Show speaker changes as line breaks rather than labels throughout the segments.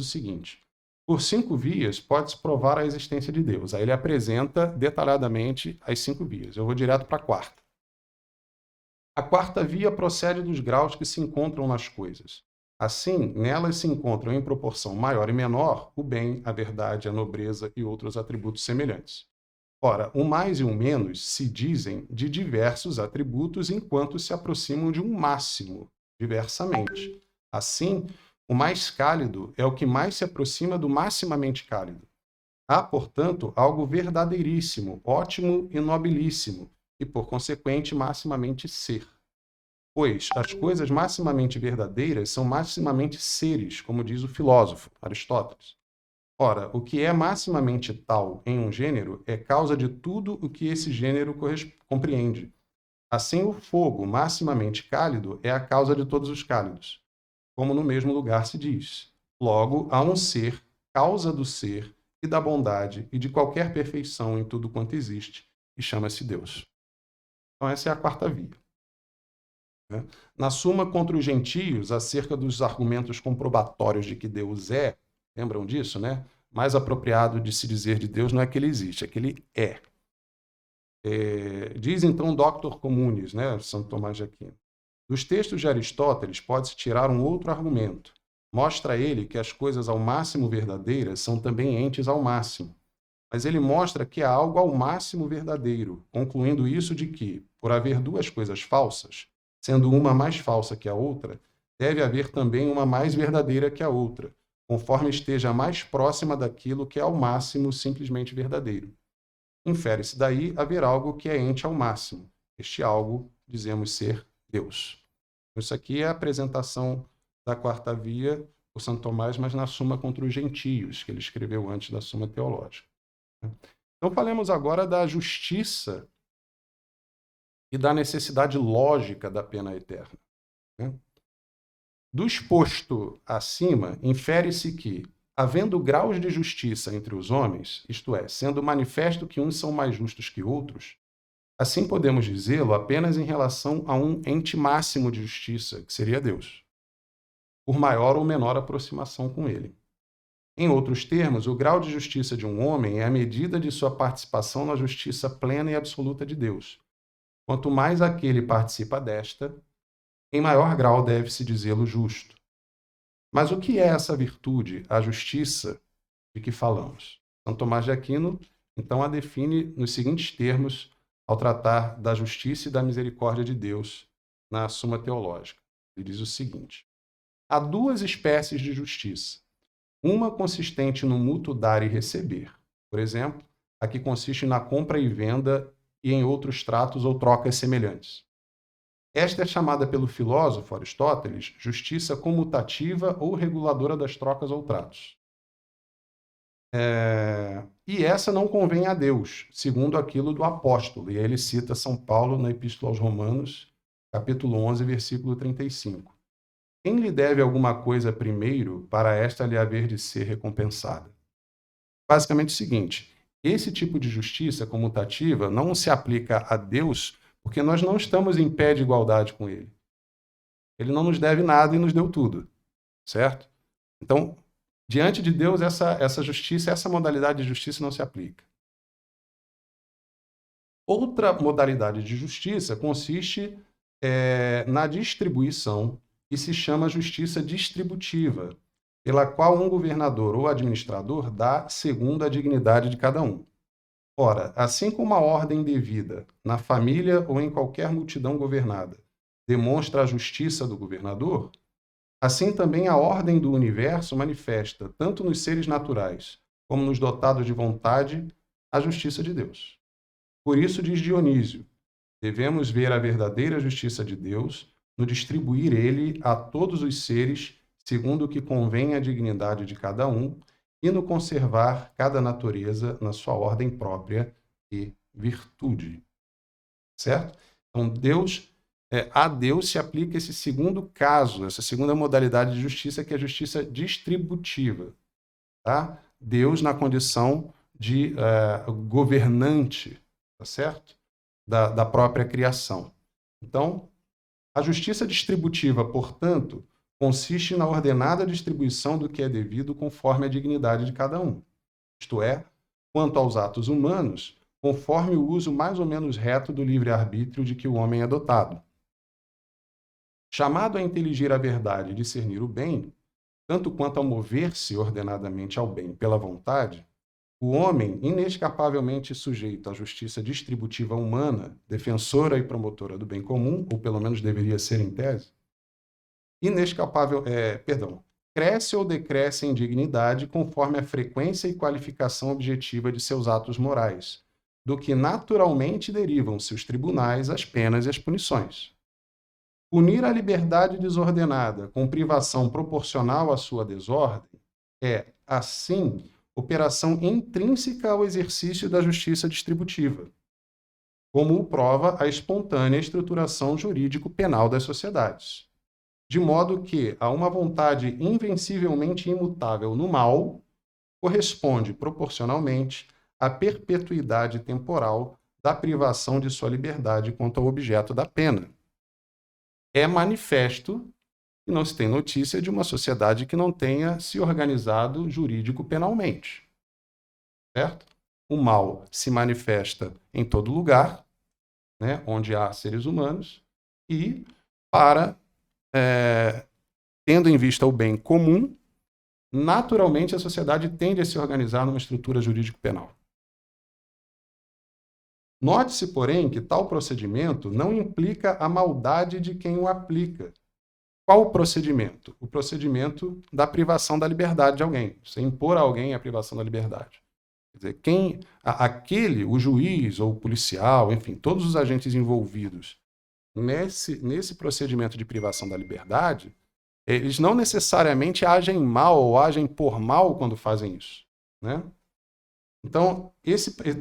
seguinte: por 5 vias pode-se provar a existência de Deus. Aí ele apresenta detalhadamente as 5 vias. Eu vou direto para a quarta. A quarta via procede dos graus que se encontram nas coisas. Assim, nelas se encontram em proporção maior e menor o bem, a verdade, a nobreza e outros atributos semelhantes. Ora, o mais e o menos se dizem de diversos atributos enquanto se aproximam de um máximo, diversamente. Assim, o mais cálido é o que mais se aproxima do maximamente cálido. Há, portanto, algo verdadeiríssimo, ótimo e nobilíssimo, e, por consequente, maximamente ser. Pois as coisas maximamente verdadeiras são maximamente seres, como diz o filósofo Aristóteles. Ora, o que é maximamente tal em um gênero é causa de tudo o que esse gênero compreende. Assim, o fogo maximamente cálido é a causa de todos os cálidos, como no mesmo lugar se diz. Logo, há um ser, causa do ser e da bondade e de qualquer perfeição em tudo quanto existe, e chama-se Deus. Então, essa é a quarta via. Na Suma contra os Gentios, acerca dos argumentos comprobatórios de que Deus é, lembram disso, né? Mais apropriado de se dizer de Deus não é que ele existe, é que ele é. Diz então Dr. Communis, né, Santo Tomás de Aquino: dos textos de Aristóteles pode-se tirar um outro argumento. Mostra ele que as coisas ao máximo verdadeiras são também entes ao máximo. Mas ele mostra que há algo ao máximo verdadeiro, concluindo isso de que, por haver duas coisas falsas, sendo uma mais falsa que a outra, deve haver também uma mais verdadeira que a outra, conforme esteja mais próxima daquilo que é ao máximo simplesmente verdadeiro. Infere-se daí haver algo que é ente ao máximo. Este algo, dizemos ser Deus. Isso aqui é a apresentação da quarta via por Santo Tomás, mas na Suma contra os Gentios, que ele escreveu antes da Suma Teológica. Então, falemos agora da justiça e da necessidade lógica da pena eterna. Do exposto acima, infere-se que, havendo graus de justiça entre os homens, isto é, sendo manifesto que uns são mais justos que outros, assim podemos dizê-lo apenas em relação a um ente máximo de justiça, que seria Deus, por maior ou menor aproximação com ele. Em outros termos, o grau de justiça de um homem é a medida de sua participação na justiça plena e absoluta de Deus. Quanto mais aquele participa desta, em maior grau deve-se dizê-lo justo. Mas o que é essa virtude, a justiça de que falamos? São Tomás de Aquino, então, a define nos seguintes termos ao tratar da justiça e da misericórdia de Deus na Suma Teológica. Ele diz o seguinte: há duas espécies de justiça. Uma consistente no mútuo dar e receber. Por exemplo, a que consiste na compra e venda e em outros tratos ou trocas semelhantes. Esta é chamada pelo filósofo Aristóteles justiça comutativa ou reguladora das trocas ou tratos. E essa não convém a Deus, segundo aquilo do apóstolo. E aí ele cita São Paulo na Epístola aos Romanos, capítulo 11, versículo 35. Quem lhe deve alguma coisa primeiro, para esta lhe haver de ser recompensada? Basicamente o seguinte: esse tipo de justiça comutativa não se aplica a Deus porque nós não estamos em pé de igualdade com Ele. Ele não nos deve nada e nos deu tudo, certo? Então, diante de Deus, essa justiça, essa modalidade de justiça não se aplica. Outra modalidade de justiça consiste na distribuição e se chama justiça distributiva, pela qual um governador ou administrador dá segundo a dignidade de cada um. Ora, assim como a ordem devida na família ou em qualquer multidão governada demonstra a justiça do governador, assim também a ordem do universo manifesta, tanto nos seres naturais como nos dotados de vontade, a justiça de Deus. Por isso, diz Dionísio, devemos ver a verdadeira justiça de Deus no distribuir ele a todos os seres segundo o que convém à dignidade de cada um e no conservar cada natureza na sua ordem própria e virtude. Certo? Então, a Deus se aplica esse segundo caso, essa segunda modalidade de justiça, que é a justiça distributiva. Tá? Deus na condição de governante, tá certo? Da própria criação. Então, a justiça distributiva, portanto, consiste na ordenada distribuição do que é devido conforme a dignidade de cada um. Isto é, quanto aos atos humanos, conforme o uso mais ou menos reto do livre-arbítrio de que o homem é dotado. Chamado a inteligir a verdade e discernir o bem, tanto quanto ao mover-se ordenadamente ao bem pela vontade, o homem, inescapavelmente sujeito à justiça distributiva humana, defensora e promotora do bem comum, ou pelo menos deveria ser em tese, cresce ou decresce em dignidade conforme a frequência e qualificação objetiva de seus atos morais, do que naturalmente derivam-se os tribunais, as penas e as punições. Punir a liberdade desordenada com privação proporcional à sua desordem é, assim, operação intrínseca ao exercício da justiça distributiva, como o prova a espontânea estruturação jurídico-penal das sociedades. De modo que a uma vontade invencivelmente imutável no mal corresponde proporcionalmente à perpetuidade temporal da privação de sua liberdade quanto ao objeto da pena. É manifesto que não se tem notícia de uma sociedade que não tenha se organizado jurídico-penalmente. Certo? O mal se manifesta em todo lugar, né, onde há seres humanos, e tendo em vista o bem comum, naturalmente a sociedade tende a se organizar numa estrutura jurídico-penal. Note-se, porém, que tal procedimento não implica a maldade de quem o aplica. Qual o procedimento? O procedimento da privação da liberdade de alguém. Você impor a alguém a privação da liberdade. Quer dizer, o juiz ou o policial, enfim, todos os agentes envolvidos nesse procedimento de privação da liberdade, eles não necessariamente agem mal ou agem por mal quando fazem isso, né? Então,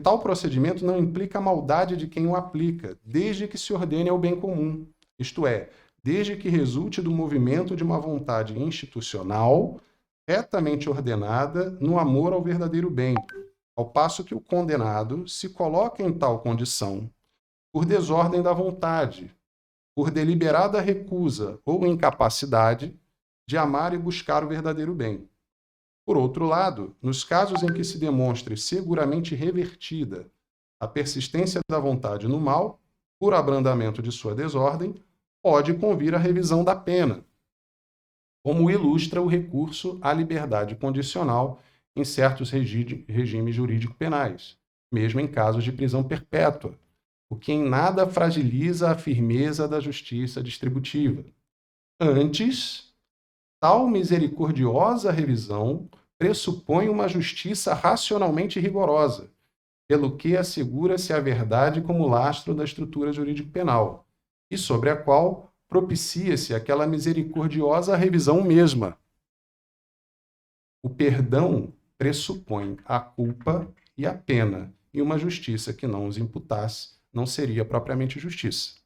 tal procedimento não implica a maldade de quem o aplica, desde que se ordene ao bem comum, isto é, desde que resulte do movimento de uma vontade institucional retamente ordenada no amor ao verdadeiro bem, ao passo que o condenado se coloca em tal condição por desordem da vontade, por deliberada recusa ou incapacidade de amar e buscar o verdadeiro bem. Por outro lado, nos casos em que se demonstre seguramente revertida a persistência da vontade no mal, por abrandamento de sua desordem, pode convir a revisão da pena, como ilustra o recurso à liberdade condicional em certos regimes jurídico-penais, mesmo em casos de prisão perpétua, o que em nada fragiliza a firmeza da justiça distributiva. Antes, tal misericordiosa revisão pressupõe uma justiça racionalmente rigorosa, pelo que assegura-se a verdade como lastro da estrutura jurídico-penal, e sobre a qual propicia-se aquela misericordiosa revisão mesma. O perdão pressupõe a culpa e a pena, e uma justiça que não os imputasse não seria propriamente justiça.